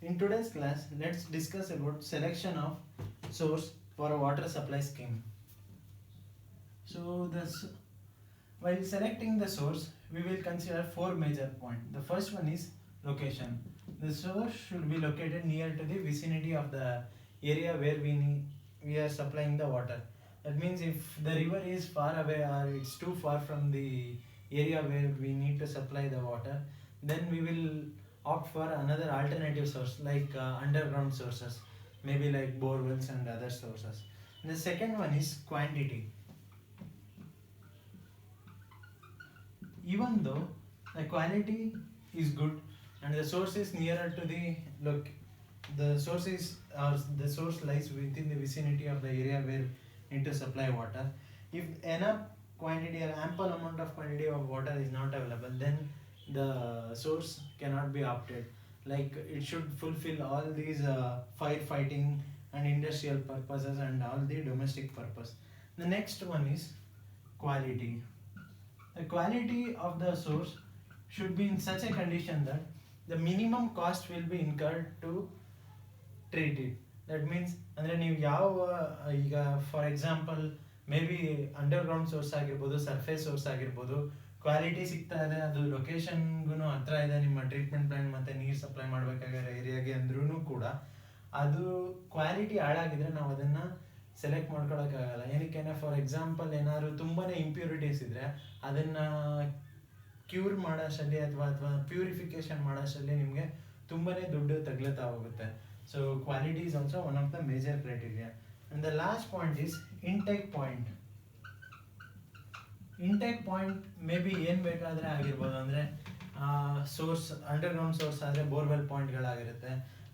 In today's class, let's discuss about selection of source for a water supply scheme. So, while selecting the source, we will consider four major points. The first one is location. The source should be located near to the vicinity of the area where we are supplying the water. That means if the river is far away or it's too far from the area where we need to supply the water, then we will opt for another alternative source like underground sources, maybe like bore wells and other sources. The second one is quantity. Even though the quality is good and the source is nearer to the source lies within the vicinity of the area where we need to supply water. If enough quantity or ample amount of quantity of water is not available, then the source cannot be opted. Like it should fulfill all these firefighting and industrial purposes and all the domestic purpose. The next one is quality. The quality of the source should be in such a condition that the minimum cost will be incurred to treat it. That means ಅಂದರೆ ನೀವು ಯಾವ ಈಗ for example may be underground source ಆಗಿರ್ಬೋದು, surface source ಆಗಿರ್ಬೋದು, quality ಸಿಗ್ತಾ ಇದೆ, ಅದು ಲೊಕೇಶನ್ಗೂ ಹತ್ರ ಇದೆ ನಿಮ್ಮ ಟ್ರೀಟ್ಮೆಂಟ್ ಪ್ಲಾಂಟ್ ಮತ್ತು ನೀರು ಸಪ್ಲೈ ಮಾಡಬೇಕಾಗಿರೋ ಏರಿಯಾಗೆ ಅಂದ್ರೂ ಕೂಡ ಅದು ಕ್ವಾಲಿಟಿ ಹಾಳಾಗಿದ್ರೆ ನಾವು ಅದನ್ನು ಸೆಲೆಕ್ಟ್ ಮಾಡ್ಕೊಳಕ್ಕಾಗಲ್ಲ. ಏನಕ್ಕೆ, ಫಾರ್ ಎಕ್ಸಾಂಪಲ್ ಏನಾದ್ರು ತುಂಬಾ ಇಂಪ್ಯೂರಿಟೀಸ್ ಇದ್ದರೆ ಅದನ್ನು ಕ್ಯೂರ್ ಮಾಡೋಷ್ಟರಲ್ಲಿ ಅಥವಾ ಪ್ಯೂರಿಫಿಕೇಶನ್ ಮಾಡೋಷ್ಟರಲ್ಲಿ ನಿಮಗೆ ತುಂಬಾ ದುಡ್ಡು ತಗ್ಲತಾ ಹೋಗುತ್ತೆ. So quality is also one of the major criteria. And the last point is intake point. Intake point may be ಏನು ಬೇಕಾದರೆ ಆಗಿರ್ಬೋದು, ಅಂದರೆ ಸೋರ್ಸ್ ಅಂಡರ್ಗ್ರೌಂಡ್ ಸೋರ್ಸ್ ಆದರೆ ಬೋರ್ವೆಲ್ ಪಾಯಿಂಟ್ಗಳಾಗಿರುತ್ತೆ,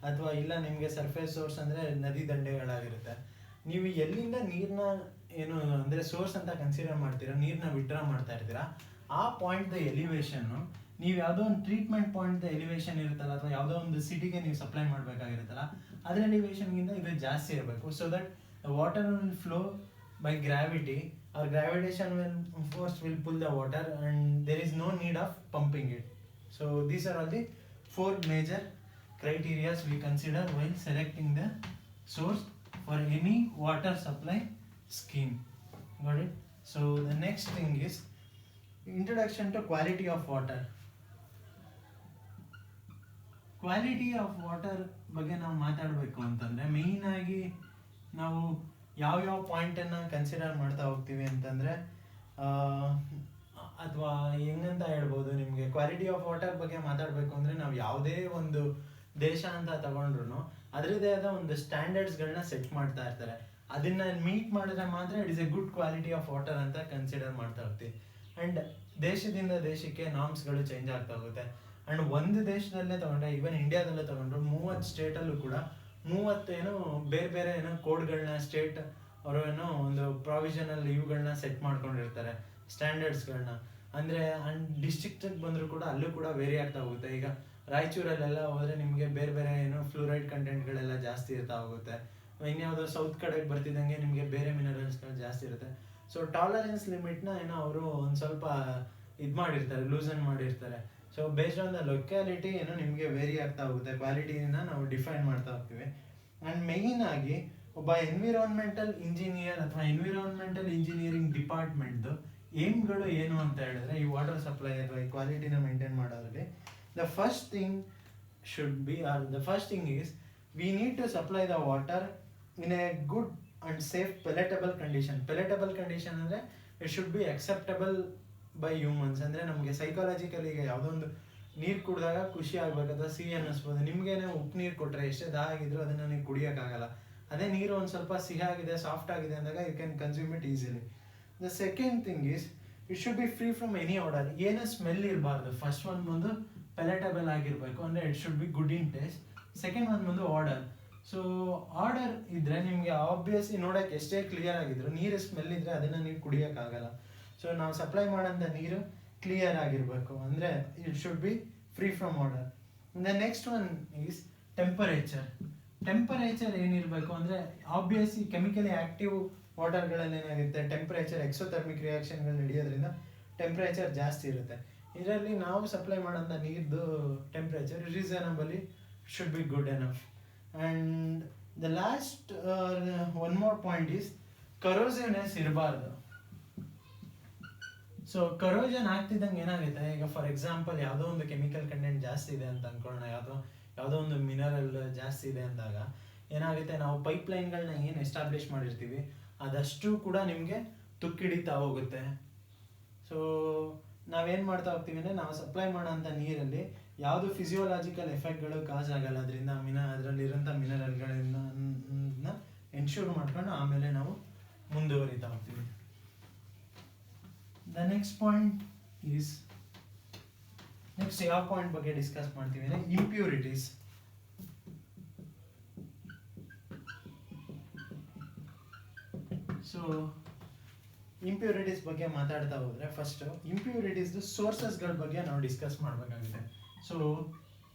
ಅಥವಾ ಇಲ್ಲ ನಿಮಗೆ ಸರ್ಫೇಸ್ ಸೋರ್ಸ್ ಅಂದರೆ ನದಿ ದಂಡೆಗಳಾಗಿರುತ್ತೆ. ನೀವು ಎಲ್ಲಿಂದ ನೀರನ್ನ ಏನು ಅಂದರೆ ಸೋರ್ಸ್ ಅಂತ ಕನ್ಸಿಡರ್ ಮಾಡ್ತೀರಾ, ನೀರನ್ನ ವಿಡ್ರಾ ಮಾಡ್ತಾ ಇರ್ತೀರಾ, ಆ ಪಾಯಿಂಟ್ದ ಎಲಿವೇಶನ್ನು ನೀವು ಯಾವುದೋ ಒಂದು ಟ್ರೀಟ್ಮೆಂಟ್ ಪಾಯಿಂಟ್ದ ಎಲಿವೇಶನ್ ಇರುತ್ತಲ್ಲ, ಅಥವಾ ಯಾವುದೋ ಒಂದು ಸಿಟಿಗೆ ನೀವು ಸಪ್ಲೈ ಮಾಡಬೇಕಾಗಿರುತ್ತಲ್ಲ, ಅದರ ಎಲಿವೇಶನ್ಗಿಂತ ಇದು ಜಾಸ್ತಿ ಇರಬೇಕು. So that water will flow by gravity or gravitation force will pull the water and there is no need of pumping it. So these are all the four major criteria we consider while selecting the source for any water supply scheme. Got it? So the next thing is introduction to quality of water. Quality of water ಬಗ್ಗೆ ನಾವು ಮಾತಾಡಬೇಕು ಅಂತಂದರೆ main ಆಗಿ ನಾವು ಯಾವ ಪಾಯಿಂಟನ್ನು consider ಮಾಡ್ತಾ ಹೋಗ್ತೀವಿ ಅಂತಂದರೆ, ಅಥವಾ ಹೆಂಗಂತ ಹೇಳ್ಬೋದು, ನಿಮಗೆ ಕ್ವಾಲಿಟಿ ಆಫ್ ವಾಟರ್ ಬಗ್ಗೆ ಮಾತಾಡಬೇಕು ಅಂದರೆ ನಾವು ಯಾವುದೇ ಒಂದು ದೇಶ ಅಂತ ತಗೊಂಡ್ರು ಅದರದ್ದೇ ಆದ ಒಂದು ಸ್ಟ್ಯಾಂಡರ್ಡ್ಸ್ಗಳನ್ನ ಸೆಟ್ ಮಾಡ್ತಾ ಇರ್ತಾರೆ. ಅದನ್ನು ಮೀಟ್ ಮಾಡಿದ್ರೆ ಮಾತ್ರ it is A good quality of water ಅಂತ ಕನ್ಸಿಡರ್ ಮಾಡ್ತಾ ಹೋಗ್ತೀವಿ. ಆ್ಯಂಡ್ ದೇಶದಿಂದ ದೇಶಕ್ಕೆ ನಾರ್ಮ್ಸ್ಗಳು ಚೇಂಜ್ ಆಗ್ತಾ ಹೋಗುತ್ತೆ. ಆ್ಯಂಡ್ ಒಂದು ದೇಶದಲ್ಲೇ ತೊಗೊಂಡ್ರೆ, ಈವನ್ ಇಂಡಿಯಾದಲ್ಲೇ ತೊಗೊಂಡ್ರು 30 ಸ್ಟೇಟಲ್ಲೂ ಕೂಡ 30 ಬೇರೆ ಬೇರೆ ಕೋಡ್ಗಳನ್ನ ಸ್ಟೇಟ್ ಅವರು ಒಂದು ಪ್ರಾವಿಷನಲ್ ಇವುಗಳನ್ನ ಸೆಟ್ ಮಾಡ್ಕೊಂಡಿರ್ತಾರೆ, ಸ್ಟ್ಯಾಂಡರ್ಡ್ಸ್ಗಳನ್ನ. ಅಂದರೆ ಡಿಸ್ಟ್ರಿಕ್ಟಿಗೆ ಬಂದರೂ ಕೂಡ ಅಲ್ಲೂ ಕೂಡ ವೇರಿ ಆಗ್ತಾ ಹೋಗುತ್ತೆ. ಈಗ ರಾಯಚೂರಲ್ಲೆಲ್ಲ ಹೋದರೆ ನಿಮಗೆ ಬೇರೆ ಬೇರೆ ಫ್ಲೂರೈಡ್ ಕಂಟೆಂಟ್ಗಳೆಲ್ಲ ಜಾಸ್ತಿ ಇರ್ತಾ ಹೋಗುತ್ತೆ. ಇನ್ಯಾವುದೋ ಸೌತ್ ಕಡೆಗೆ ಬರ್ತಿದ್ದಂಗೆ ನಿಮಗೆ ಬೇರೆ ಮಿನರಲ್ಸ್ಗಳು ಜಾಸ್ತಿ ಇರುತ್ತೆ. ಸೊ ಟಾಲರೆನ್ಸ್ ಲಿಮಿಟ್ನ ಅವರು ಒಂದು ಸ್ವಲ್ಪ ಇದು ಮಾಡಿರ್ತಾರೆ, ಲೂಸನ್ ಮಾಡಿರ್ತಾರೆ. So based on the locality ನಿಮಗೆ ವೇರಿ ಆಗ್ತಾ ಹೋಗುತ್ತೆ, ಕ್ವಾಲಿಟಿನ ನಾವು ಡಿಫೈನ್ ಮಾಡ್ತಾ ಹೋಗ್ತೀವಿ. ಆ್ಯಂಡ್ ಮೇಯ್ನ್ ಆಗಿ ಒಬ್ಬ ಎನ್ವಿರಾನ್ಮೆಂಟಲ್ ಇಂಜಿನಿಯರ್ ಅಥವಾ ಎನ್ವಿರಾನ್ಮೆಂಟಲ್ ಇಂಜಿನಿಯರಿಂಗ್ ಡಿಪಾರ್ಟ್ಮೆಂಟ್ದು ಏಮ್ಗಳು ಏನು ಅಂತ ಹೇಳಿದ್ರೆ, ಈ ವಾಟರ್ ಸಪ್ಲೈ ಅಥವಾ ಈ ಕ್ವಾಲಿಟಿನ ಮೇಂಟೈನ್ ಮಾಡೋದ್ರಲ್ಲಿ the first thing is we need to supply the water in a good and safe palatable condition. Palatable condition ಅಂದರೆ it should be acceptable by humans. ಅಂದರೆ ನಮಗೆ ಸೈಕಾಲಜಿಕಲಿ ಈಗ ಯಾವುದೋ ಒಂದು ನೀರು ಕುಡಿದಾಗ ಖುಷಿ ಆಗ್ಬೇಕು ಅಥವಾ ಸಿಹಿ ಅನ್ನಿಸ್ಬೋದು. ನಿಮಗೇನೆ ಉಪ್ಪು ನೀರು ಕೊಟ್ಟರೆ ಎಷ್ಟೇ ದಾಹ ಆಗಿದ್ರು ಅದನ್ನು ನೀವು ಕುಡಿಯೋಕ್ಕಾಗಲ್ಲ. ಅದೇ ನೀರು ಒಂದು ಸ್ವಲ್ಪ ಸಿಹಿ ಆಗಿದೆ, ಸಾಫ್ಟ್ ಆಗಿದೆ ಅಂದಾಗ you can consume it easily. The second thing is it should be free from any odour. ಏನೂ ಸ್ಮೆಲ್ ಇರಬಾರ್ದು. ಫಸ್ಟ್ ಒನ್ ಬಂದು ಪೆಲೆಟಬಲ್ ಆಗಿರಬೇಕು, ಅಂದರೆ it should be good in taste. Second one ಬಂದು ಆರ್ಡರ್. ಸೊ ಆರ್ಡರ್ ಇದ್ದರೆ ನಿಮಗೆ obviously ನೋಡೋಕ್ಕೆ ಎಷ್ಟೇ ಕ್ಲಿಯರ್ ಆಗಿದ್ರು ನೀರು ಸ್ಮೆಲ್ ಇದ್ದರೆ ಅದನ್ನು ನೀವು ಕುಡಿಯೋಕ್ಕಾಗಲ್ಲ. ಸೊ ನಾವು ಸಪ್ಲೈ ಮಾಡೋಂಥ ನೀರು ಕ್ಲಿಯರ್ ಆಗಿರಬೇಕು, ಅಂದರೆ it should be free from odour. The next one is temperature. Temperature ಏನಿರಬೇಕು ಅಂದರೆ ಆಬ್ವಿಯಸ್ಲಿ ಕೆಮಿಕಲಿ ಆ್ಯಕ್ಟಿವ್ ವಾಟರ್ಗಳಲ್ಲಿ ಏನಾಗುತ್ತೆ, ಟೆಂಪರೇಚರ್ ಎಕ್ಸೋಥರ್ಮಿಕ್ ರಿಯಾಕ್ಷನ್ಗಳು ನಡೆಯೋದ್ರಿಂದ ಟೆಂಪ್ರೇಚರ್ ಜಾಸ್ತಿ ಇರುತ್ತೆ. ಇದರಲ್ಲಿ ನಾವು ಸಪ್ಲೈ ಮಾಡೋಂಥ ನೀರ್ದು temperature reasonably should be good enough. And the last one more point is corrosiveness ಇರಬಾರ್ದು. ಸೊ ಕರೋಜನ್ ಆಗ್ತಿದ್ದಂಗೆ ಏನಾಗುತ್ತೆ, ಈಗ ಫಾರ್ ಎಕ್ಸಾಂಪಲ್ ಯಾವುದೋ ಒಂದು ಕೆಮಿಕಲ್ ಕಂಟೆಂಟ್ ಜಾಸ್ತಿ ಇದೆ ಅಂತ ಅನ್ಕೊಳ್ಳೋಣ, ಯಾವುದೋ ಒಂದು ಮಿನರಲ್ ಜಾಸ್ತಿ ಇದೆ ಅಂದಾಗ ಏನಾಗುತ್ತೆ, ನಾವು ಪೈಪ್ ಲೈನ್ಗಳನ್ನ ಏನು ಎಸ್ಟಾಬ್ಲಿಷ್ ಮಾಡಿರ್ತೀವಿ ಅದಷ್ಟು ಕೂಡ ನಿಮಗೆ ತುಕ್ಕಿಡಿತಾ ಹೋಗುತ್ತೆ. ಸೊ ನಾವೇನು ಮಾಡ್ತಾ ಹೋಗ್ತೀವಿ ಅಂದರೆ, ನಾವು ಸಪ್ಲೈ ಮಾಡೋಂಥ ನೀರಲ್ಲಿ ಯಾವುದು ಫಿಸಿಯೋಲಾಜಿಕಲ್ ಎಫೆಕ್ಟ್ಗಳು ಕಾಸ್ ಆಗಲ್ಲ, ಅದರಿಂದ ಅದರಲ್ಲಿರೋಂಥ ಮಿನರಲ್ಗಳನ್ನ ಎನ್ಶೂರ್ ಮಾಡ್ಕೊಂಡು ಆಮೇಲೆ ನಾವು ಮುಂದುವರಿತಾ ಹೋಗ್ತೀವಿ. The next point is, next ಯಾವ ಪಾಯಿಂಟ್ ಬಗ್ಗೆ ಡಿಸ್ಕಸ್ ಮಾಡ್ತೀವಿ ಅಂದರೆ ಇಂಪ್ಯೂರಿಟೀಸ್. ಸೊ ಇಂಪ್ಯೂರಿಟೀಸ್ ಬಗ್ಗೆ ಮಾತಾಡ್ತಾ ಹೋದ್ರೆ, ಫಸ್ಟ್ ಇಂಪ್ಯೂರಿಟೀಸ್ ಸೋರ್ಸಸ್ಗಳ ಬಗ್ಗೆ ನಾವು ಡಿಸ್ಕಸ್ ಮಾಡಬೇಕಾಗಿದೆ. ಸೊ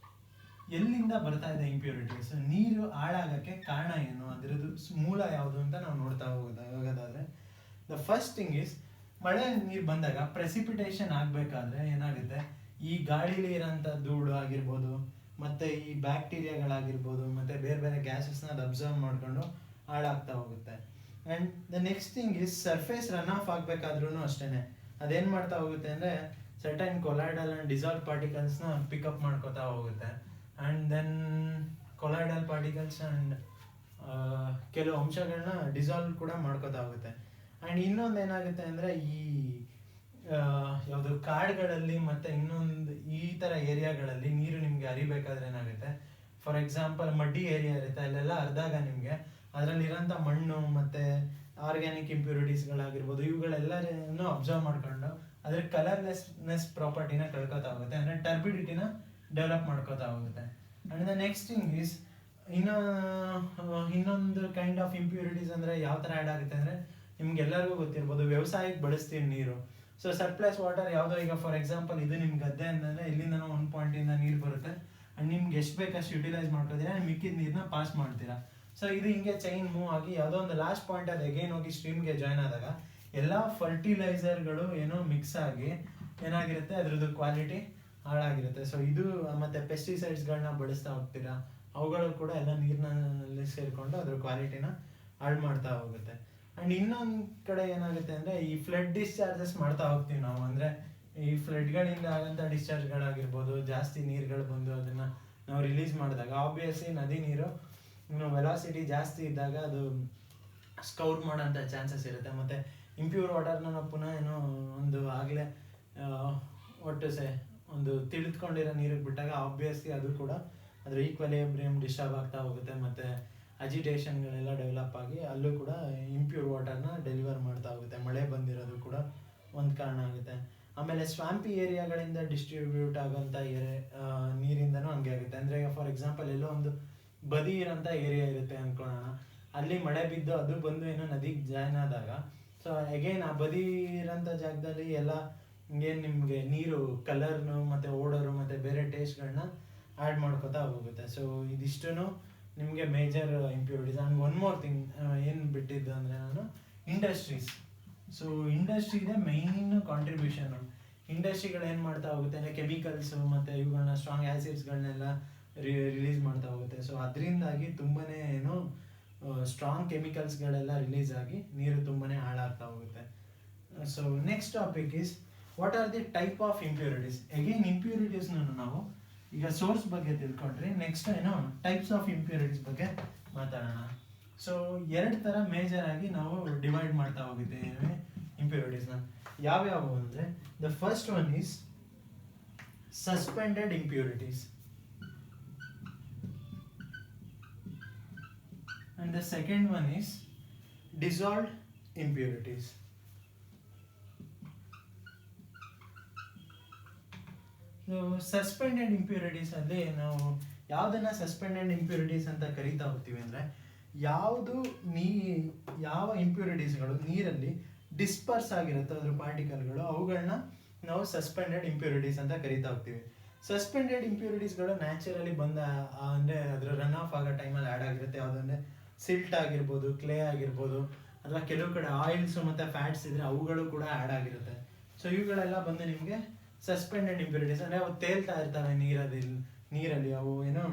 ಎಲ್ಲಿಂದ ಬರ್ತಾ ಇದೆ ಇಂಪ್ಯೂರಿಟೀಸ್, ನೀರು ಹಾಳಾಗಕ್ಕೆ ಕಾರಣ ಏನು, ಅದರದ್ದು ಮೂಲ ಯಾವುದು ಅಂತ ನಾವು ನೋಡ್ತಾ ಹೋಗೋದಾದ್ರೆ, ದ ಫಸ್ಟ್ ಥಿಂಗ್ ಈಸ್, ಮಳೆ ನೀರು ಬಂದಾಗ ಪ್ರೆಸಿಪಿಟೇಷನ್ ಆಗಬೇಕಾದ್ರೆ ಏನಾಗುತ್ತೆ, ಈ ಗಾಳಿಲಿ ಇರೋಂಥ ಧೂಳು ಆಗಿರ್ಬೋದು, ಮತ್ತು ಈ ಬ್ಯಾಕ್ಟೀರಿಯಾಗಳಾಗಿರ್ಬೋದು, ಮತ್ತು ಬೇರೆ ಬೇರೆ ಗ್ಯಾಸಸ್ನ ಅದು ಅಬ್ಸರ್ವ್ ಮಾಡಿಕೊಂಡು ಹಾಳಾಗ್ತಾ ಹೋಗುತ್ತೆ. And the next thing is, surface run off ಆಗಬೇಕಾದ್ರೂ ಅಷ್ಟೇ ಅದೇನು ಮಾಡ್ತಾ ಹೋಗುತ್ತೆ ಅಂದರೆ, ಸರ್ಟೈನ್ ಕೊಲಾಯ್ಡಲ್ ಆ್ಯಂಡ್ ಡಿಸಾಲ್ವ್ ಪಾರ್ಟಿಕಲ್ಸ್ನ ಪಿಕಪ್ ಮಾಡ್ಕೋತಾ ಹೋಗುತ್ತೆ. And then colloidal particles and ಕೆಲವು ಅಂಶಗಳನ್ನ ಡಿಸಾಲ್ವ್ ಕೂಡ ಮಾಡ್ಕೋತಾ ಹೋಗುತ್ತೆ. ಆ್ಯಂಡ್ ಇನ್ನೊಂದು ಏನಾಗುತ್ತೆ ಅಂದರೆ, ಈ ಯಾವುದು ಕಾಡುಗಳಲ್ಲಿ ಮತ್ತು ಇನ್ನೊಂದು ಈ ಥರ ಏರಿಯಾಗಳಲ್ಲಿ ನೀರು ನಿಮಗೆ ಹರಿಬೇಕಾದ್ರೆ ಏನಾಗುತ್ತೆ, ಫಾರ್ ಎಕ್ಸಾಂಪಲ್ ಮಡ್ಡಿ ಏರಿಯಾ ಇರುತ್ತೆ, ಅಲ್ಲೆಲ್ಲ ಹರಿದಾಗ ನಿಮಗೆ ಅದರಲ್ಲಿರೋಂಥ ಮಣ್ಣು ಮತ್ತು ಆರ್ಗ್ಯಾನಿಕ್ ಇಂಪ್ಯೂರಿಟೀಸ್ಗಳಾಗಿರ್ಬೋದು ಇವುಗಳೆಲ್ಲನೂ ಅಬ್ಸರ್ವ್ ಮಾಡ್ಕೊಂಡು ಅದ್ರ ಕಲರ್ಲೆಸ್ನೆಸ್ ಪ್ರಾಪರ್ಟಿನ ಕಳ್ಕೊತಾ ಹೋಗುತ್ತೆ, ಅಂದರೆ ಟರ್ಬಿಡಿಟಿನ ಡೆವಲಪ್ ಮಾಡ್ಕೋತಾ ಹೋಗುತ್ತೆ. And the next thing is, ಇನ್ನೊಂದು ಕೈಂಡ್ ಆಫ್ ಇಂಪ್ಯೂರಿಟೀಸ್ ಅಂದರೆ ಯಾವ ಥರ ಆ್ಯಡ್ ಆಗುತ್ತೆ ಅಂದರೆ, ನಿಮ್ಗೆಲ್ಲರಿಗೂ ಗೊತ್ತಿರ್ಬೋದು, ವ್ಯವಸಾಯಕ್ಕೆ ಬಳಸ್ತೀವಿ ನೀರು. ಸೊ ಸರ್ಪ್ಲಸ್ ವಾಟರ್ ಯಾವುದೋ, ಈಗ ಫಾರ್ ಎಕ್ಸಾಂಪಲ್ ಇದು ನಿಮ್ಮ ಗದ್ದೆ ಅಂತಂದರೆ ಇಲ್ಲಿಂದ ಒಂದು ಪಾಯಿಂಟಿಂದ ನೀರು ಬರುತ್ತೆ, ಆ್ಯಂಡ್ ನಿಮ್ಗೆ ಎಷ್ಟು ಬೇಕಷ್ಟು ಯುಟಿಲೈಸ್ ಮಾಡ್ಕೋತೀರಾ, ಮಿಕ್ಕಿದ ನೀರನ್ನ ಪಾಸ್ ಮಾಡ್ತೀರಾ. ಸೊ ಇದು ಹಿಂಗೆ ಚೈನ್ ಮೂವ್ ಆಗಿ ಯಾವುದೋ ಒಂದು ಲಾಸ್ಟ್ ಪಾಯಿಂಟ್ ಅದು ಎಗೈನ್ ಹೋಗಿ ಸ್ಟ್ರೀಮ್ಗೆ ಜಾಯ್ನ್ ಆದಾಗ ಎಲ್ಲ ಫರ್ಟಿಲೈಸರ್ಗಳು ಏನೋ ಮಿಕ್ಸ್ ಆಗಿ ಏನಾಗಿರುತ್ತೆ, ಅದ್ರದ್ದು ಕ್ವಾಲಿಟಿ ಹಾಳಾಗಿರುತ್ತೆ. ಸೊ ಇದು ಮತ್ತು ಪೆಸ್ಟಿಸೈಡ್ಸ್ಗಳನ್ನ ಬಳಸ್ತಾ ಹೋಗ್ತೀರಾ, ಅವುಗಳು ಕೂಡ ಎಲ್ಲ ನೀರಿನಲ್ಲಿ ಸೇರಿಕೊಂಡು ಅದ್ರ ಕ್ವಾಲಿಟಿನ ಹಾಳು ಮಾಡ್ತಾ ಹೋಗುತ್ತೆ. ಆ್ಯಂಡ್ ಇನ್ನೊಂದು ಕಡೆ ಏನಾಗುತ್ತೆ ಅಂದರೆ, ಈ ಫ್ಲಡ್ ಡಿಸ್ಚಾರ್ಜಸ್ ಮಾಡ್ತಾ ಹೋಗ್ತೀವಿ ನಾವು, ಅಂದರೆ ಈ ಫ್ಲಡ್ಗಳಿಂದ ಆಗೋಂಥ ಡಿಸ್ಚಾರ್ಜ್ಗಳಾಗಿರ್ಬೋದು, ಜಾಸ್ತಿ ನೀರುಗಳು ಬಂದು ಅದನ್ನು ನಾವು ರಿಲೀಸ್ ಮಾಡಿದಾಗ ಆಬ್ವಿಯಸ್ಲಿ ನದಿ ನೀರು ವೆಲಾಸಿಟಿ ಜಾಸ್ತಿ ಇದ್ದಾಗ ಅದು ಸ್ಕೌರ್ ಮಾಡೋಂಥ ಚಾನ್ಸಸ್ ಇರುತ್ತೆ. ಮತ್ತು ಇಂಪ್ಯೂರ್ ವಾಟರ್ನ ನಾವು ಪುನಃ ಏನೋ ಒಂದು ಆಗಲೇ ಒಂದು ತಿಳಿದುಕೊಂಡಿರೋ ನೀರಿಗೆ ಬಿಟ್ಟಾಗ ಆಬ್ವಿಯಸ್ಲಿ ಅದು ಕೂಡ ಅದರ ಈಕ್ವಲಿಬ್ರಿಯಮ್ ಡಿಸ್ಟರ್ಬ್ ಆಗ್ತಾ ಹೋಗುತ್ತೆ, ಮತ್ತು ಅಜಿಟೇಷನ್ಗಳೆಲ್ಲ ಡೆವಲಪ್ ಆಗಿ ಅಲ್ಲೂ ಕೂಡ ಇಂಪ್ಯೂರ್ ವಾಟರ್ನ ಡೆಲಿವರ್ ಮಾಡ್ತಾ ಹೋಗುತ್ತೆ. ಮಳೆ ಬಂದಿರೋದು ಕೂಡ ಒಂದು ಕಾರಣ ಆಗುತ್ತೆ. ಆಮೇಲೆ ಸ್ವಾಂಪಿ ಏರಿಯಾಗಳಿಂದ ಡಿಸ್ಟ್ರಿಬ್ಯೂಟ್ ಆಗೋಂಥ ನೀರಿಂದನೂ ಹಂಗೆ ಆಗುತ್ತೆ. ಅಂದರೆ ಫಾರ್ ಎಕ್ಸಾಂಪಲ್ ಎಲ್ಲೋ ಒಂದು ಬದಿ ಇರೋಂಥ ಏರಿಯಾ ಇರುತ್ತೆ ಅಂದ್ಕೊಳ್ಳೋಣ, ಅಲ್ಲಿ ಮಳೆ ಬಿದ್ದು ಅದು ಬಂದು ಏನೋ ನದಿಗೆ ಜಾಯ್ನ್ ಆದಾಗ, ಸೊ ಅಗೇನ್ ಆ ಬದಿ ಇರೋಂಥ ಜಾಗದಲ್ಲಿ ಎಲ್ಲ ಏನು ನಿಮಗೆ ನೀರು ಕಲರ್ನು ಮತ್ತು ಓಡೋರು ಮತ್ತು ಬೇರೆ ಟೇಸ್ಟ್ಗಳನ್ನ ಆ್ಯಡ್ ಮಾಡ್ಕೋತಾ ಹೋಗುತ್ತೆ. ಸೊ ಇದಿಷ್ಟು ನಿಮಗೆ major impurities. And one more thing ಏನು ಬಿಟ್ಟಿದ್ದು ಅಂದರೆ, ನಾನು ಇಂಡಸ್ಟ್ರೀಸ್. ಸೊ ಇಂಡಸ್ಟ್ರಿದೆ ಮೈನ್ ಕಾಂಟ್ರಿಬ್ಯೂಷನು. ಇಂಡಸ್ಟ್ರಿಗಳು ಏನು ಮಾಡ್ತಾ ಹೋಗುತ್ತೆ ಅಂದರೆ, ಕೆಮಿಕಲ್ಸು ಮತ್ತು ಇವುಗಳನ್ನ ಸ್ಟ್ರಾಂಗ್ ಆ್ಯಸಿಡ್ಸ್ಗಳನ್ನೆಲ್ಲ ರಿಲೀಸ್ ಮಾಡ್ತಾ ಹೋಗುತ್ತೆ. ಸೊ ಅದರಿಂದಾಗಿ ತುಂಬಾ ಏನು ಸ್ಟ್ರಾಂಗ್ ಕೆಮಿಕಲ್ಸ್ಗಳೆಲ್ಲ ರಿಲೀಸ್ ಆಗಿ ನೀರು ತುಂಬಾ ಹಾಳಾಗ್ತಾ ಹೋಗುತ್ತೆ. So next topic is, what are the type of impurities. Again ಇಂಪ್ಯೂರಿಟೀಸ್ನ ನಾವು ಈಗ ಸೋರ್ಸ್ ಬಗ್ಗೆ ತಿಳ್ಕೊಂಡ್ರೆ, ನೆಕ್ಸ್ಟ್ ಏನೋ ಟೈಪ್ಸ್ ಆಫ್ ಇಂಪ್ಯೂರಿಟೀಸ್ ಬಗ್ಗೆ ಮಾತಾಡೋಣ. ಸೊ ಎರಡು ಥರ ಮೇಜರ್ ಆಗಿ ನಾವು ಡಿವೈಡ್ ಮಾಡ್ತಾ ಹೋಗಿದ್ದೇವೆ ಇಂಪ್ಯೂರಿಟೀಸ್ನ. ಯಾವ್ಯಾವು ಅಂದರೆ, the first one is suspended impurities, and the second one is dissolved impurities. So suspended impurities ಅಲ್ಲಿ ನಾವು ಯಾವುದನ್ನ ಸಸ್ಪೆಂಡೆಡ್ ಇಂಪ್ಯೂರಿಟೀಸ್ ಅಂತ ಕರಿತಾ ಹೋಗ್ತೀವಿ ಅಂದರೆ, ಯಾವ ಇಂಪ್ಯೂರಿಟೀಸ್ಗಳು ನೀರಲ್ಲಿ ಡಿಸ್ಪರ್ಸ್ ಆಗಿರುತ್ತೆ ಅದ್ರ ಪಾರ್ಟಿಕಲ್ಗಳು, ಅವುಗಳನ್ನ ನಾವು ಸಸ್ಪೆಂಡೆಡ್ ಇಂಪ್ಯೂರಿಟೀಸ್ ಅಂತ ಕರಿತಾ ಹೋಗ್ತೀವಿ. ಸಸ್ಪೆಂಡೆಡ್ ಇಂಪ್ಯೂರಿಟೀಸ್ಗಳು ನ್ಯಾಚುರಲಿ ಬಂದ ಅಂದರೆ ಅದರ ರನ್ ಆಫ್ ಆಗೋ ಟೈಮಲ್ಲಿ ಆ್ಯಡ್ ಆಗಿರುತ್ತೆ. ಯಾವುದಂದರೆ ಸಿಲ್ಟ್ ಆಗಿರ್ಬೋದು, ಕ್ಲೇ ಆಗಿರ್ಬೋದು, ಅಥವಾ ಕೆಲವು ಕಡೆ ಆಯಿಲ್ಸು ಮತ್ತು ಫ್ಯಾಟ್ಸ್ ಇದ್ದರೆ ಅವುಗಳು ಕೂಡ ಆ್ಯಡ್ ಆಗಿರುತ್ತೆ. ಸೊ ಇವುಗಳೆಲ್ಲ ಬಂದು ನಿಮಗೆ ಸಸ್ಪೆಂಡೆಡ್ ಇಂಪ್ಯೂರಿಟೀಸ್, ಅಂದರೆ ಅವು ತೇಲ್ತಾ ಇರ್ತವೆ ನೀರಲ್ಲಿ, ಅವು ಏನೋ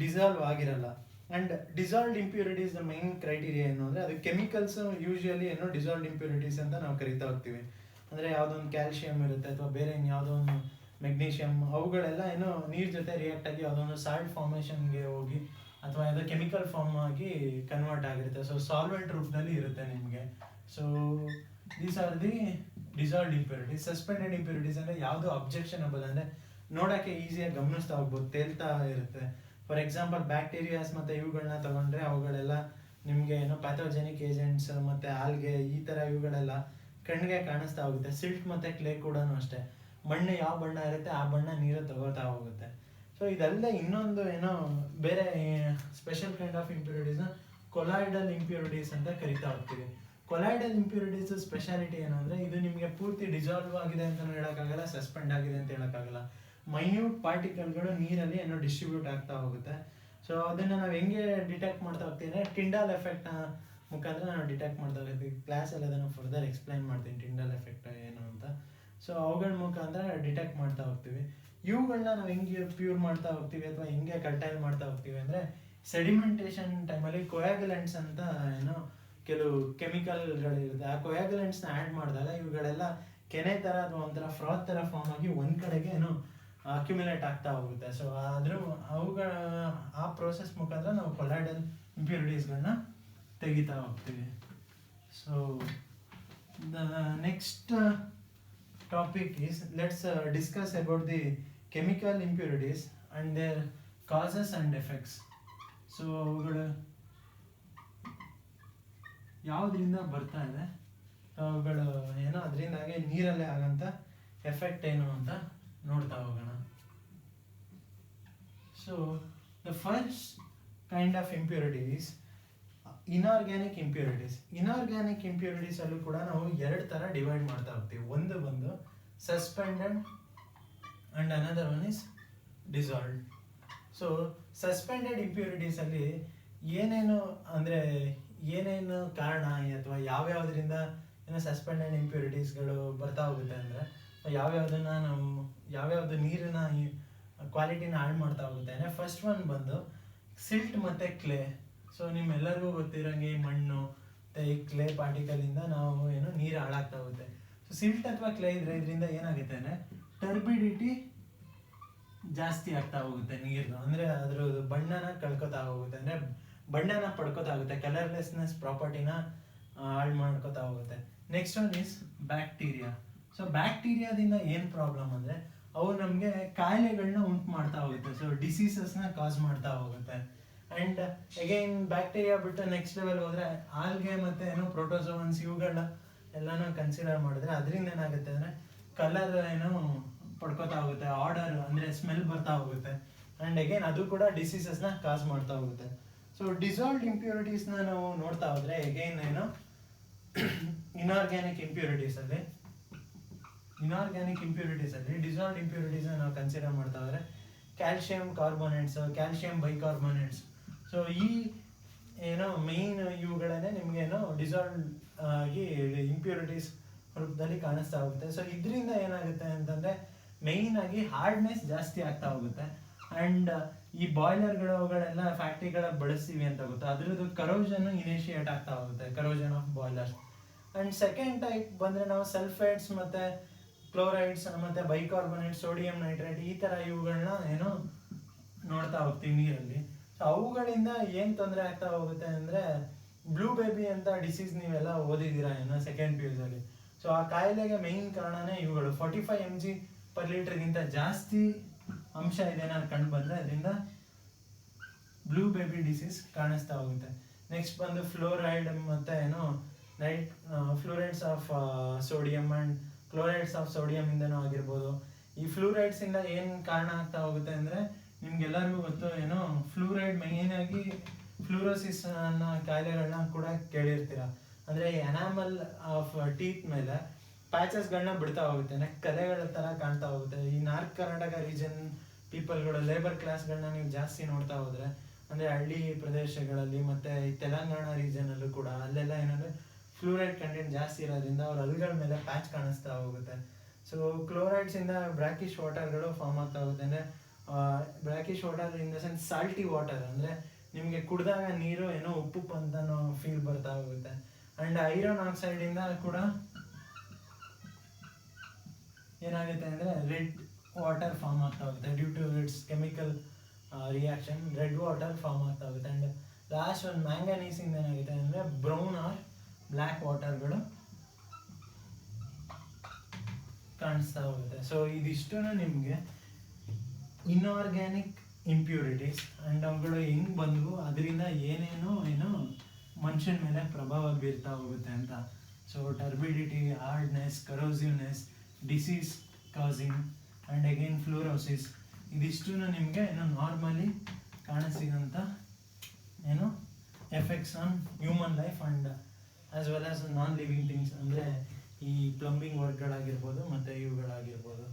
ಡಿಸಾಲ್ವ್ ಆಗಿರಲ್ಲ. And dissolved impurities the main criteria ಏನು ಅಂದರೆ ಅದು ಕೆಮಿಕಲ್ಸ್ ಯೂಶುವಲಿ ಏನೋ ಡಿಸಾಲ್ವ್ಡ್ ಇಂಪ್ಯೂರಿಟೀಸ್ ಅಂತ ನಾವು ಕರಿತಾ ಹೋಗ್ತೀವಿ. ಅಂದರೆ ಯಾವುದೋ ಒಂದು ಕ್ಯಾಲ್ಶಿಯಂ ಇರುತ್ತೆ ಅಥವಾ ಬೇರೆ ಯಾವುದೋ ಒಂದು ಮೆಗ್ನೀಷಿಯಮ್, ಅವುಗಳೆಲ್ಲ ಏನೋ ನೀರು ಜೊತೆ ರಿಯಾಕ್ಟ್ ಆಗಿ ಯಾವುದೋ ಒಂದು ಸಾಲ್ಟ್ ಫಾರ್ಮೇಷನ್ಗೆ ಹೋಗಿ ಅಥವಾ ಯಾವುದೋ ಕೆಮಿಕಲ್ ಫಾರ್ಮ್ ಆಗಿ ಕನ್ವರ್ಟ್ ಆಗಿರುತ್ತೆ. ಸೊ ಸಾಲ್ವೆಂಟ್ ರೂಪದಲ್ಲಿ ಇರುತ್ತೆ ನಿಮಗೆ. So these are the dissolved impurities. Suspended impurities ಅಂದರೆ ಯಾವುದು ಅಬ್ಜೆಕ್ಷನಬಲ್, ಅಂದರೆ ನೋಡೋಕ್ಕೆ ಈಸಿಯಾಗಿ ಗಮನಿಸ್ತಾ ಹೋಗ್ಬೋದು, ತೇಲ್ತಾ ಇರುತ್ತೆ. ಫಾರ್ ಎಕ್ಸಾಂಪಲ್ ಬ್ಯಾಕ್ಟೀರಿಯಾಸ್ ಮತ್ತು ಇವುಗಳನ್ನ ತಗೊಂಡ್ರೆ ಅವುಗಳೆಲ್ಲ ನಿಮಗೆ ಏನೋ ಪ್ಯಾಥೋಜೆನಿಕ್ ಏಜೆಂಟ್ಸ್ ಮತ್ತು ಆಲ್ಗೆ ಈ ಥರ ಇವುಗಳೆಲ್ಲ ಕಣ್ಣಿಗೆ ಕಾಣಿಸ್ತಾ ಹೋಗುತ್ತೆ. ಸಿಲ್ಟ್ ಮತ್ತು ಕ್ಲೇ ಕೂಡ ಅಷ್ಟೇ, ಮಣ್ಣು ಯಾವ ಬಣ್ಣ ಇರುತ್ತೆ ಆ ಬಣ್ಣ ನೀರು ತಗೋತಾ ಹೋಗುತ್ತೆ. ಸೊ ಇದಲ್ಲದೆ ಇನ್ನೊಂದು ಏನೋ ಬೇರೆ ಸ್ಪೆಷಲ್ ಕೈಂಡ್ ಆಫ್ ಇಂಪ್ಯೂರಿಟೀಸ್ನ ಕೊಲಾಯ್ಡಲ್ ಇಂಪ್ಯೂರಿಟೀಸ್ ಅಂತ ಕರಿತಾ ಹೋಗ್ತೀವಿ. ಕೊಲಾಯ್ಡಲ್ ಇಂಪ್ಯೂರಿಟೀಸ್ ಸ್ಪೆಷಾಲಿಟಿ ಏನು ಅಂದರೆ ಇದು ನಿಮಗೆ ಪೂರ್ತಿ ಡಿಸಾಲ್ವ್ ಆಗಿದೆ ಅಂತ ಹೇಳೋಕ್ಕಾಗಲ್ಲ, ಸಸ್ಪೆಂಡ್ ಆಗಿದೆ ಅಂತ ಹೇಳೋಕ್ಕಾಗಲ್ಲ. ಮೈನ್ಯೂಟ್ ಪಾರ್ಟಿಕಲ್ಗಳು ನೀರಲ್ಲಿ ಏನೋ ಡಿಸ್ಟ್ರಿಬ್ಯೂಟ್ ಆಗ್ತಾ ಹೋಗುತ್ತೆ. ಸೊ ಅದನ್ನು ನಾವು ಹೆಂಗೆ ಡಿಟೆಕ್ಟ್ ಮಾಡ್ತಾ ಹೋಗ್ತೀವಿ ಅಂದರೆ ಟಿಂಡಾಲ್ ಎಫೆಕ್ಟ್ ಮುಖಾಂತರ ನಾವು ಡಿಟೆಕ್ಟ್ ಮಾಡ್ತಾ ಹೋಗ್ತೀವಿ. ಕ್ಲಾಸಲ್ಲಿ ಅದನ್ನು ಫರ್ದರ್ ಎಕ್ಸ್ಪ್ಲೈನ್ ಮಾಡ್ತೀನಿ ಟಿಂಡಾಲ್ ಎಫೆಕ್ಟ್ ಏನು ಅಂತ. ಸೊ ಅವುಗಳ ಮುಖಾಂತರ ಡಿಟೆಕ್ಟ್ ಮಾಡ್ತಾ ಹೋಗ್ತೀವಿ. ಇವುಗಳನ್ನ ನಾವು ಹೆಂಗೆ ಪ್ಯೂರ್ ಮಾಡ್ತಾ ಹೋಗ್ತೀವಿ ಅಥವಾ ಹೆಂಗೆ ಕರ್ಟೈಲ್ ಮಾಡ್ತಾ ಹೋಗ್ತೀವಿ ಅಂದರೆ ಸೆಡಿಮೆಂಟೇಷನ್ ಟೈಮಲ್ಲಿ ಕೊಯಾಗುಲೆಂಟ್ಸ್ ಅಂತ ಏನೋ ಕೆಲವು ಕೆಮಿಕಲ್ಗಳಿರುತ್ತೆ. ಆ ಕೊಯಾಗುಲೆಂಟ್ಸ್ನ ಆ್ಯಡ್ ಮಾಡಿದಾಗ ಇವುಗಳೆಲ್ಲ ಕೆನೆ ಥರ ಅಥವಾ ಒಂಥರ ಫ್ರಾತ್ ಥರ ಫಾರ್ಮ್ ಆಗಿ ಒಂದು ಕಡೆಗೆ ಏನೋ ಅಕ್ಯುಮುಲೇಟ್ ಆಗ್ತಾ ಹೋಗುತ್ತೆ. ಸೊ ಅವುಗಳ ಆ ಪ್ರೋಸೆಸ್ ಮುಖಾಂತರ ನಾವು ಕೊಲಾಯ್ಡಲ್ ಇಂಪ್ಯೂರಿಟೀಸ್ಗಳನ್ನ ತೆಗಿತಾ ಹೋಗ್ತೀವಿ. So the next topic is let's discuss about the chemical impurities and their causes and effects. So ಅವುಗಳು ಯಾವುದರಿಂದ ಬರ್ತಾ ಇದೆ, ಅವುಗಳು ಏನೋ ಅದರಿಂದಾಗಿ ನೀರಲ್ಲೇ ಆಗೋಂಥ ಎಫೆಕ್ಟ್ ಏನು ಅಂತ ನೋಡ್ತಾ ಹೋಗೋಣ. So the first kind of impurity is inorganic impurities. Inorganic impurities ಅಲ್ಲೂ ಕೂಡ ನಾವು ಎರಡು ಥರ ಡಿವೈಡ್ ಮಾಡ್ತಾ ಹೋಗ್ತೀವಿ. ಒಂದು ಬಂದು suspended and another one is dissolved. So suspended impurities ಅಲ್ಲಿ ಏನೇನು ಅಂದರೆ ಏನೇನು ಕಾರಣ ಅಥವಾ ಯಾವ್ಯಾವುದರಿಂದ ಏನೋ ಸಸ್ಪೆಂಡೆಡ್ ಇಂಪ್ಯೂರಿಟೀಸ್ಗಳು ಬರ್ತಾ ಹೋಗುತ್ತೆ ಅಂದರೆ ಯಾವ್ಯಾವುದನ್ನ ನಾವು ಯಾವ್ಯಾವುದು ನೀರಿನ ಕ್ವಾಲಿಟಿನ ಹಾಳು ಮಾಡ್ತಾ ಹೋಗುತ್ತೆ ಅಂದರೆ ಫಸ್ಟ್ ಒನ್ ಬಂದು ಸಿಲ್ಟ್ ಮತ್ತು ಕ್ಲೇ. ಸೊ ನಿಮ್ಮೆಲ್ಲರಿಗೂ ಗೊತ್ತಿರೋಂಗೆ ಈ ಮಣ್ಣು ಮತ್ತು ಈ ಕ್ಲೇ ಪಾರ್ಟಿಕಲಿಂದ ನಾವು ಏನು ನೀರು ಹಾಳಾಗ್ತಾ ಹೋಗುತ್ತೆ. ಸೊ ಸಿಲ್ಟ್ ಅಥವಾ ಕ್ಲೇ ಇದ್ರೆ ಇದರಿಂದ ಏನಾಗುತ್ತೆ ಅಂದರೆ ಟರ್ಬಿಡಿಟಿ ಜಾಸ್ತಿ ಆಗ್ತಾ ಹೋಗುತ್ತೆ ನೀರು, ಅಂದರೆ ಅದ್ರ ಬಣ್ಣನ ಕಳ್ಕೊತಾ ಹೋಗುತ್ತೆ, ಅಂದರೆ ಬಣ್ಣನ ಪಡ್ಕೊತಾ ಹೋಗುತ್ತೆ, ಕಲರ್ಲೆಸ್ನೆಸ್ ಪ್ರಾಪರ್ಟಿನ ಹಾಳು ಮಾಡ್ಕೊತಾ ಹೋಗುತ್ತೆ. Next one is bacteria. So ಬ್ಯಾಕ್ಟೀರಿಯಾದಿಂದ ಏನು ಪ್ರಾಬ್ಲಮ್ ಅಂದರೆ ಅವು ನಮಗೆ ಕಾಯಿಲೆಗಳನ್ನ ಉಂಟು ಮಾಡ್ತಾ ಹೋಗುತ್ತೆ. ಸೊ ಡಿಸೀಸಸ್ನ ಕಾಸ್ ಮಾಡ್ತಾ ಹೋಗುತ್ತೆ. ಆ್ಯಂಡ್ ಅಗೈನ್ ಬ್ಯಾಕ್ಟೀರಿಯಾ ಬಿಟ್ಟು ನೆಕ್ಸ್ಟ್ ಲೆವೆಲ್ ಹೋದರೆ ಆಲ್ಗೆ ಮತ್ತು ಏನೋ ಪ್ರೋಟೋಸೋವನ್ಸ್ ಇವುಗಳನ್ನ ಎಲ್ಲನೂ ಕನ್ಸಿಡರ್ ಮಾಡಿದ್ರೆ ಅದರಿಂದ ಏನಾಗುತ್ತೆ ಅಂದರೆ ಕಲರ್ ಏನೋ ಪಡ್ಕೋತಾ ಹೋಗುತ್ತೆ, ಆರ್ಡರ್ ಅಂದರೆ ಸ್ಮೆಲ್ ಬರ್ತಾ ಹೋಗುತ್ತೆ. ಆ್ಯಂಡ್ ಅಗೈನ್ ಅದು ಕೂಡ ಡಿಸೀಸಸ್ನ ಕಾಸ್ ಮಾಡ್ತಾ ಹೋಗುತ್ತೆ. ಸೊ ಡಿಸಾಲ್ವ್ಡ್ ಇಂಪ್ಯೂರಿಟೀಸ್ನ ನಾವು ನೋಡ್ತಾ ಹೋದರೆ ಅಗೈನ್ ಏನೋ ಇನ್ಆರ್ಗ್ಯಾನಿಕ್ ಇಂಪ್ಯೂರಿಟೀಸಲ್ಲಿ ಡಿಸಾಲ್ವ್ಡ್ ಇಂಪ್ಯೂರಿಟೀಸ್ನ ನಾವು ಕನ್ಸಿಡರ್ ಮಾಡ್ತಾ ಹೋದರೆ calcium carbonates, calcium bicarbonates. So ಈ ಏನೋ ಮೇಯ್ನ್ ಇವುಗಳನ್ನೇ ನಿಮಗೇನೋ ಡಿಸಾಲ್ವ್ ಆಗಿ ಇಂಪ್ಯೂರಿಟೀಸ್ ರೂಪದಲ್ಲಿ ಕಾಣಿಸ್ತಾ ಹೋಗುತ್ತೆ. ಸೊ ಇದರಿಂದ ಏನಾಗುತ್ತೆ ಅಂತಂದರೆ ಮೇಯ್ನ್ ಆಗಿ ಹಾರ್ಡ್ನೆಸ್ ಜಾಸ್ತಿ ಆಗ್ತಾ ಹೋಗುತ್ತೆ. ಆ್ಯಂಡ್ ಈ ಬಾಯ್ಲರ್ಗಳೆಲ್ಲ ಫ್ಯಾಕ್ಟ್ರಿಗಳ ಬಳಸ್ತೀವಿ ಅಂತ ಗೊತ್ತಾ, ಅದ್ರದ್ದು ಕರೋಷನ್ ಇನಿಷಿಯೇಟ್ ಆಗ್ತಾ ಹೋಗುತ್ತೆ, corrosion of boilers. And second type ಬಂದರೆ ನಾವು ಸಲ್ಫೇಟ್ಸ್ ಮತ್ತು ಕ್ಲೋರೈಡ್ಸ್ ಮತ್ತು ಬೈಕಾರ್ಬೋನೇಟ್, ಸೋಡಿಯಂ ನೈಟ್ರೇಟ್ ಈ ಥರ ಇವುಗಳನ್ನ ಏನೋ ನೋಡ್ತಾ ಹೋಗ್ತೀವಿ ನೀರಲ್ಲಿ. ಸೊ ಅವುಗಳಿಂದ ಏನು ತೊಂದರೆ ಆಗ್ತಾ ಹೋಗುತ್ತೆ ಅಂದರೆ ಬ್ಲೂ ಬೇಬಿ ಅಂತ ಡಿಸೀಸ್ ನೀವೆಲ್ಲ ಓದಿದ್ದೀರಾ ಏನೋ ಸೆಕೆಂಡ್ PUದಲ್ಲಿ. ಸೊ ಆ ಕಾಯಿಲೆಗೆ ಮೇಯ್ನ್ ಕಾರಣನೇ ಇವುಗಳು. 45 mg/L ಜಾಸ್ತಿ ಅಂಶ ಇದೆ ನಾನು ಕಂಡು ಬಂದರೆ ಅದರಿಂದ ಬ್ಲೂ ಬೇಬಿ ಡಿಸೀಸ್ ಕಾಣಿಸ್ತಾ ಹೋಗುತ್ತೆ. ನೆಕ್ಸ್ಟ್ ಬಂದು ಫ್ಲೋರೈಡ್ ಮತ್ತು ಏನೋ fluorides of sodium and chlorides of sodium ಇಂದನೂ ಆಗಿರ್ಬೋದು. ಈ ಫ್ಲೂರೈಡ್ಸ್ ಇಂದ ಏನು ಕಾರಣ ಆಗ್ತಾ ಹೋಗುತ್ತೆ ಅಂದರೆ ನಿಮ್ಗೆಲ್ಲರಿಗೂ ಗೊತ್ತು ಏನೋ ಫ್ಲೂರೈಡ್ ಮೇಯ್ನ್ ಆಗಿ ಫ್ಲೂರೋಸಿಸ್ ಅನ್ನೋ ಕಾಯಿಲೆಗಳನ್ನ ಕೂಡ ಕೇಳಿರ್ತೀರ. ಅಂದರೆ ಎನಾಮಲ್ ಆಫ್ ಟೀತ್ ಮೇಲೆ ಪ್ಯಾಚಸ್ಗಳನ್ನ ಬಿಡ್ತಾ ಹೋಗುತ್ತೆ, ಕಲೆಗಳ ಥರ ಕಾಣ್ತಾ ಹೋಗುತ್ತೆ. ಈ ನಾರ್ತ್ ಕರ್ನಾಟಕ ರೀಜನ್ ಪೀಪಲ್ಗಳು ಲೇಬರ್ ಕ್ಲಾಸ್ಗಳನ್ನ ನೀವು ಜಾಸ್ತಿ ನೋಡ್ತಾ ಹೋದರೆ, ಅಂದರೆ ಹಳ್ಳಿ ಪ್ರದೇಶಗಳಲ್ಲಿ ಮತ್ತು ಈ ತೆಲಂಗಾಣ ರೀಜನಲ್ಲೂ ಕೂಡ ಅಲ್ಲೆಲ್ಲ ಏನಂದರೆ ಫ್ಲೂರೈಡ್ ಕಂಟೆಂಟ್ ಜಾಸ್ತಿ ಇರೋದ್ರಿಂದ ಅವ್ರ ಹಲ್ಲುಗಳ ಮೇಲೆ ಪ್ಯಾಚ್ ಕಾಣಿಸ್ತಾ ಹೋಗುತ್ತೆ. ಸೊ ಕ್ಲೋರೈಡ್ಸಿಂದ ಬ್ರಾಕಿಶ್ ವಾಟರ್ಗಳು ಫಾರ್ಮ್ ಆಗ್ತಾ ಹೋಗುತ್ತೆ, ಅಂದರೆ brackish water in the sense salty water, ಅಂದರೆ ನಿಮಗೆ ಕುಡಿದಾಗ ನೀರು ಏನೋ ಉಪ್ಪು ಅಂತನೋ ಫೀಲ್ ಬರ್ತಾ ಹೋಗುತ್ತೆ. ಆ್ಯಂಡ್ ಐರನ್ ಆಕ್ಸೈಡಿಂದ ಕೂಡ ಏನಾಗುತ್ತೆ ಅಂದರೆ ರೆಡ್ ವಾಟರ್ ಫಾರ್ಮ್ ಆಗ್ತಾ ಹೋಗುತ್ತೆ due to its chemical reaction. Red water form ಆಗ್ತಾ ಹೋಗುತ್ತೆ. ಆ್ಯಂಡ್ ಲಾಸ್ಟ್ ಒಂದು ಮ್ಯಾಂಗನೀಸಿಂದ ಏನಾಗುತ್ತೆ ಅಂದರೆ ಬ್ರೌನ್ ಆರ್ ಬ್ಲ್ಯಾಕ್ ವಾಟರ್ಗಳು ಕಾಣಿಸ್ತಾ ಹೋಗುತ್ತೆ. ಸೊ ಇದಿಷ್ಟು ನಿಮಗೆ ಇನ್ಆರ್ಗ್ಯಾನಿಕ್ ಇಂಪ್ಯೂರಿಟೀಸ್ ಆ್ಯಂಡ್ ಅವುಗಳು ಹೆಂಗೆ ಬಂದವು, ಅದರಿಂದ ಏನೇನೋ ಮನುಷ್ಯನ ಮೇಲೆ ಪ್ರಭಾವ ಬೀರ್ತಾ ಹೋಗುತ್ತೆ ಅಂತ. So turbidity, hardness, corrosiveness, disease causing and again fluorosis, ಇದಿಷ್ಟು ನಿಮಗೆ ನಾರ್ಮಲಿ ಕಾಣಿಸಿದಂಥ effects on human life and as well as non living things, ಅಂದರೆ ಈ ಪ್ಲಂಬಿಂಗ್ ವರ್ಕ್ಗಳಾಗಿರ್ಬೋದು ಮತ್ತು ಇವುಗಳಾಗಿರ್ಬೋದು.